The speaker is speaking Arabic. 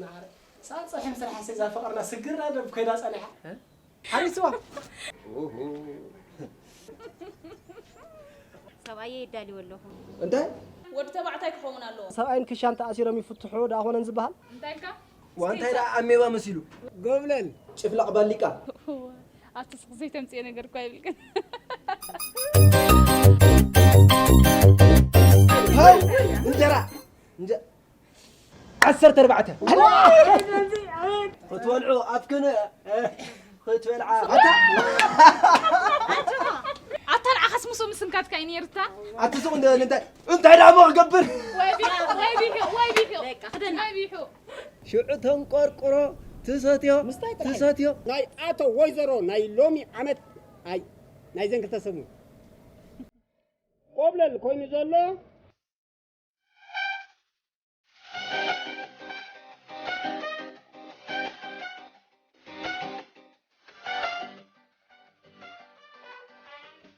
اسمع صار صحيح مسرح حسيزا فقرنا سجرنا بكيدا صالحه حريصوا سبعي يدالي والله انت ود تبعتك خون الله سبعين كشان تأثيرهم يفتحوا دا هون نزبها انتك وانت هيدا عمي ما مسيلو قبلن شفلق باليكا أتصغزي تمسي أنا قرقاي لك هاي انجرا عسر تربعته ختولعو افكنا ختولعا أتلع خصمصو مسنكات كاين يرتا اتسوق انت هيدا ما قبل واي بيحو شعتهم قرقرو تساتيو ناي اتو ويزرو ناي لومي عمت اي ناي زنك تسمو قبل الكوين زلو